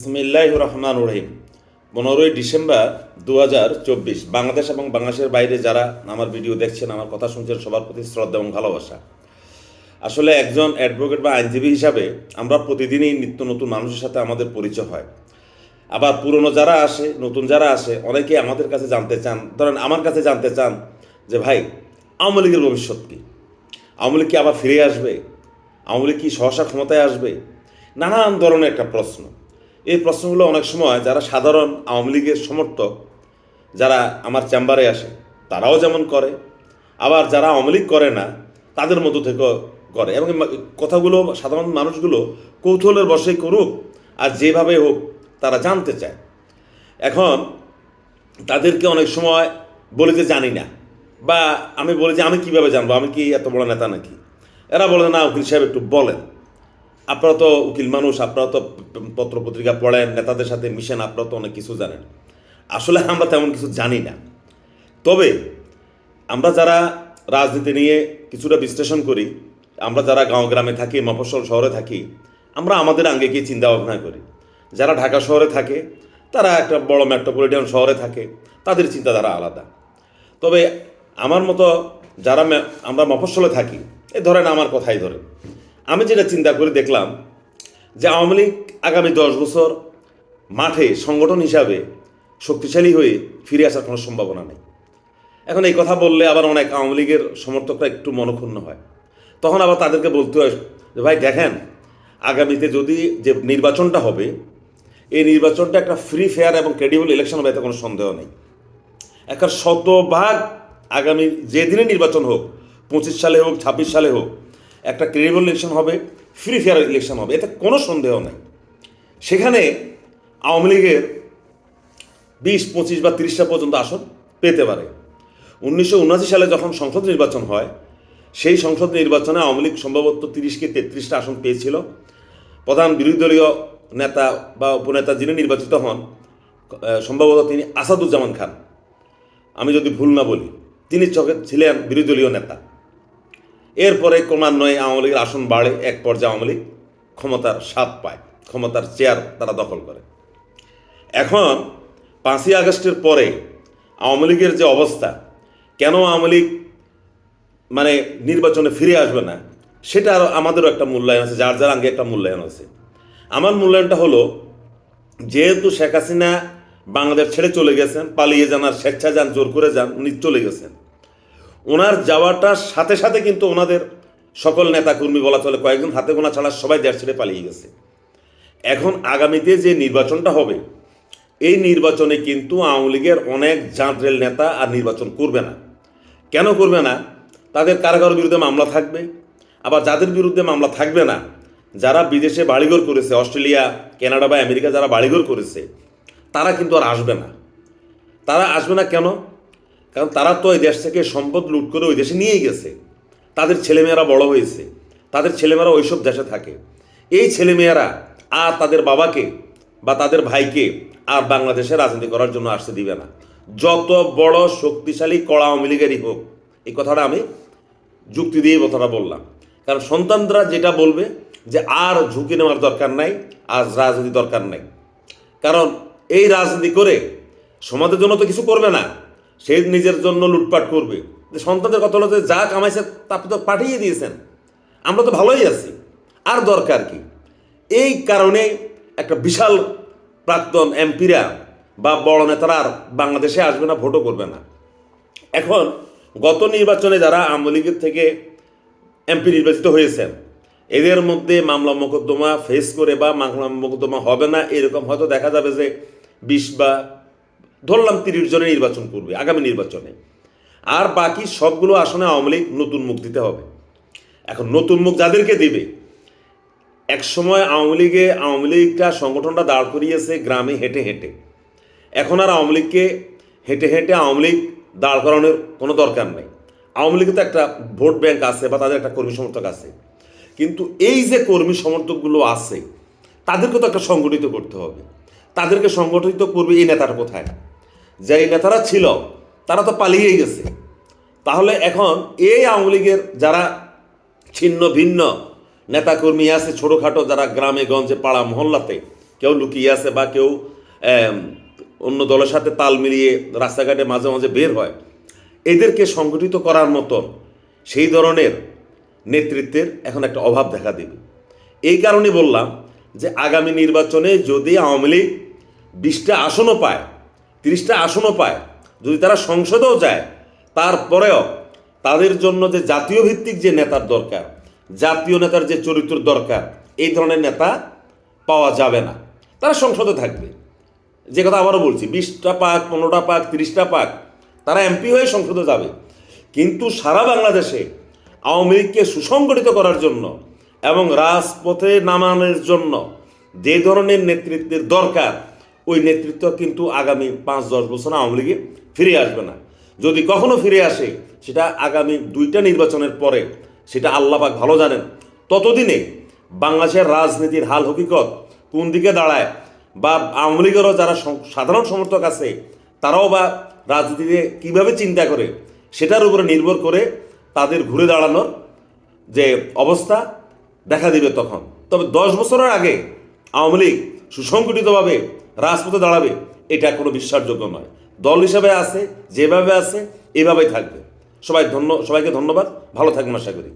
বিসমিল্লাহির রহমানির রহিম। 15ই ডিসেম্বর 2024। বাংলাদেশ এবং বাংলাদেশের বাইরে যারা আমার ভিডিও দেখছেন, আমার কথা শুনছেন, সবার প্রতি শ্রদ্ধা এবং ভালোবাসা। আসলে একজন অ্যাডভোকেট বা আইনজীবী হিসাবে আমরা প্রতিদিনই নিত্য নতুন মানুষের সাথে আমাদের পরিচয় হয়। আবার পুরনো যারা আসে, নতুন যারা আসে, অনেকে আমাদের কাছে জানতে চান, ধরেন আমার কাছে জানতে চান যে ভাই, আওয়ামী লীগের ভবিষ্যৎ কী? আওয়ামী লীগ কি আবার ফিরে আসবে? আওয়ামী লীগ কি সহসা ক্ষমতায় আসবে? নানান ধরনের একটা প্রশ্ন। এই প্রশ্নগুলো অনেক সময় যারা সাধারণ আওয়ামী লীগের সমর্থক, যারা আমার চেম্বারে আসে, তারাও যেমন করে, আবার যারা আওয়ামী লীগ করে না তাদের মধ্য থেকেও করে, এবং কথাগুলো সাধারণ মানুষগুলো কৌতূহলের বশেই করুক আর যেভাবে হোক তারা জানতে চায়। এখন তাদেরকে অনেক সময় বলে যে জানি না, বা আমি বলি যে আমি কীভাবে জানবো, আমি কি এত বড় নেতা নাকি? এরা বলে না উকিল সাহেব একটু বলেন, আপনারা তো উকিল মানুষ, আপনারা তো পত্রপত্রিকা পড়েন, নেতাদের সাথে মিশেন, আপনারা তো অনেক কিছু জানেন। আসলে আমরা তেমন কিছু জানি না। তবে আমরা যারা রাজনীতি নিয়ে কিছুটা বিশ্লেষণ করি, আমরা যারা গাঁও গ্রামে থাকি, মফস্বল শহরে থাকি, আমরা আমাদের আঙ্গিকে চিন্তা ভাবনা করি। যারা ঢাকা শহরে থাকে, তারা একটা বড় মেট্রোপলিটন শহরে থাকে, তাদের চিন্তাধারা আলাদা। তবে আমার মতো যারা আমরা মফস্বলে থাকি, এ ধরেন আমার কথাই ধরেন, আমি যেটা চিন্তা করে দেখলাম যে আওয়ামী লীগ আগামী 10 বছর মাঠে সংগঠন হিসাবে শক্তিশালী হয়ে ফিরে আসার কোনো সম্ভাবনা নেই। এখন এই কথা বললে আবার অনেক আওয়ামী লীগের সমর্থকরা একটু মনক্ষুণ্ণ হয়। তখন আবার তাদেরকে বলতে হয় যে ভাই দেখেন, আগামীতে যদি যে নির্বাচনটা হবে, এই নির্বাচনটা একটা ফ্রি ফেয়ার এবং ক্রেডিবল ইলেকশন হবে, এতে কোনো সন্দেহ নেই। একটা শতভাগ আগামী যেদিনে নির্বাচন হোক, 25 সালে হোক, 26 সালে হোক, একটা ক্রেডিবল ইলেকশন হবে, ফ্রি ফেয়ার ইলেকশন হবে, এতে কোনো সন্দেহ নেই। সেখানে আওয়ামী লীগের 20, 25 বা 30টা পর্যন্ত আসন পেতে পারে। 1979 সালে যখন সংসদ নির্বাচন হয়, সেই সংসদ নির্বাচনে আওয়ামী লীগ সম্ভবত 30 কি 33টা আসন পেয়েছিল। প্রধান বিরোধী দলীয় নেতা বা উপনেতা যিনি নির্বাচিত হন, সম্ভবত তিনি আসাদুজ্জামান খান, আমি যদি ভুল না বলি, তিনি ছিলেন বিরোধী দলীয় নেতা। এরপরে ক্রমান্বয়ে আওয়ামী লীগের আসন বাড়ে, এক পর্যায়ে আওয়ামী লীগ ক্ষমতার স্বাদ পায়, ক্ষমতার চেয়ার তারা দখল করে। এখন 5ই আগস্টের পরে আওয়ামী লীগের যে অবস্থা, কেন আওয়ামী লীগ নির্বাচনে ফিরে আসবে না, সেটা আমাদেরও একটা মূল্যায়ন আছে, যার যার আগে একটা মূল্যায়ন আছে। আমার মূল্যায়নটা হলো, যেহেতু শেখ হাসিনা বাংলাদেশ ছেড়ে চলে গেছেন, পালিয়ে যান আর স্বেচ্ছায় যান, জোর করে যান, উনি চলে গেছেন। ওনার যাওয়াটার সাথে সাথে কিন্তু ওনাদের সকল নেতাকর্মী বলা চলে কয়েকজন হাতে গোনা ছাড়া সবাই দেশ ছেড়ে পালিয়ে গেছে। এখন আগামীতে যে নির্বাচনটা হবে, এই নির্বাচনে কিন্তু আওয়ামী লীগের অনেক জাঁতরেল নেতা আর নির্বাচন করবে না। কেন করবে না? তাদের কারো কারো বিরুদ্ধে মামলা থাকবে। আবার যাদের বিরুদ্ধে মামলা থাকবে না, যারা বিদেশে বাড়িঘর করেছে, অস্ট্রেলিয়া, কানাডা বা আমেরিকা যারা বাড়িঘর করেছে, তারা কিন্তু আর আসবে না। তারা আসবে না কেন? কারণ তারা তো এই দেশ থেকে সম্পদ লুট করে ওই দেশে নিয়েই গেছে। তাদের ছেলেমেয়েরা বড় হয়েছে, তাদের ছেলেমেয়েরা ওইসব দেশে থাকে। এই ছেলেমেয়েরা আর তাদের বাবাকে বা তাদের ভাইকে আর বাংলাদেশে রাজনীতি করার জন্য আসতে দিবে না, যত বড় শক্তিশালী কড়া আওয়ামী লীগেরই হোক। এই কথাটা আমি যুক্তি দিয়ে কথাটা বললাম, কারণ সন্তানরা যেটা বলবে যে আর ঝুঁকি নেওয়ার দরকার নাই, আর রাজনীতি দরকার নাই। কারণ এই রাজনীতি করে সমাজের জন্য তো কিছু করবে না, সে নিজের জন্য লুটপাট করবে। সন্তানদের কথা হলো যে যা কামাইছে তা তো পাঠিয়ে দিয়েছেন, আমরা তো ভালোই আছি, আর দরকার কি? এই কারণে একটা বিশাল প্রাক্তন এমপিরা বা বড় নেতারা আর বাংলাদেশে আসবে না, ভোটও করবে না। এখন গত নির্বাচনে যারা আওয়ামী লীগের থেকে এমপি নির্বাচিত হয়েছেন, এদের মধ্যে মামলা মোকদ্দমা ফেস করে বা মামলা মোকদ্দমা হবে না এরকম হয়তো দেখা যাবে যে 20 বা ধরলাম 30 জনে নির্বাচন করবে আগামী নির্বাচনে। আর বাকি সবগুলো আসনে আওয়ামী লীগ নতুন মুখ দিতে হবে। এখন নতুন মুখ যাদেরকে দিবে, এক সময় আওয়ামী লীগটা সংগঠনটা দাঁড় করিয়েছে গ্রামে হেঁটে হেঁটে। এখন আর আওয়ামী লীগকে হেঁটে হেঁটে আওয়ামী লীগ দাঁড় করানোর কোনো দরকার নেই। আওয়ামী লীগে তো একটা ভোট ব্যাংক আছে বা তাদের একটা কর্মী সমর্থক আছে, কিন্তু এই যে কর্মী সমর্থকগুলো আছে, তাদেরকে তো একটা সংগঠিত করতে হবে। তাদেরকে সংগঠিত করবে এই নেতাটা কোথায়? যে এই নেতারা ছিল তারা তো পালিয়েই গেছে। তাহলে এখন এই আওয়ামী লীগের যারা ছিন্ন ভিন্ন নেতাকর্মী আছে, ছোটোখাটো যারা গ্রামে গঞ্জে পাড়া মহল্লাতে কেউ লুকিয়ে আছে বা কেউ অন্য দলের সাথে তাল মিলিয়ে রাস্তাঘাটে মাঝে মাঝে বের হয়, এদেরকে সংগঠিত করার মতন সেই ধরনের নেতৃত্বের এখন একটা অভাব দেখা দেবে। এই কারণে বললাম যে আগামী নির্বাচনে যদি আওয়ামী লীগ 20টা আসনও পায়, 30টা আসনও পায়, যদি তারা সংসদেও যায়, তারপরেও তাদের জন্য যে জাতীয় ভিত্তিক যে নেতার দরকার, জাতীয় নেতার যে চরিত্র দরকার, এই ধরনের নেতা পাওয়া যাবে না। তারা সংসদে থাকবে, যে কথা আবারও বলছি, 20টা পাক, 15টা পাক, 30টা পাক, তারা এমপি হয়ে সংসদে যাবে। কিন্তু সারা বাংলাদেশে আওয়ামী লীগকে সুসংগঠিত করার জন্য এবং রাজপথে নামানোর জন্য যে ধরনের নেতৃত্বের দরকার, ওই নেতৃত্ব কিন্তু আগামী 5-10 বছর আওয়ামী লীগে ফিরে আসবে না। যদি কখনো ফিরে আসে, সেটা আগামী 2টা নির্বাচনের পরে, সেটা আল্লাহ পাক ভালো জানেন। ততদিনে বাংলাদেশের রাজনীতির হাল হকিকত কোন দিকে দাঁড়ায়, বা আওয়ামী লীগেরও যারা সাধারণ সমর্থক আছে তারাও বা রাজনীতিতে কীভাবে চিন্তা করে, সেটার উপরে নির্ভর করে তাদের ঘুরে দাঁড়ানোর যে অবস্থা দেখা দিবে তখন। তবে 10 বছরের আগে আওয়ামী লীগ সুসংগঠিতভাবে রাজপথে দাঁড়াবে, এটা কোনো বিশ্বাসযোগ্য নয়। দল হিসাবে আছে, যেভাবে আছে এভাবেই থাকবে। সবাইকে ধন্যবাদ, ভালো থাকবেন আশা করি।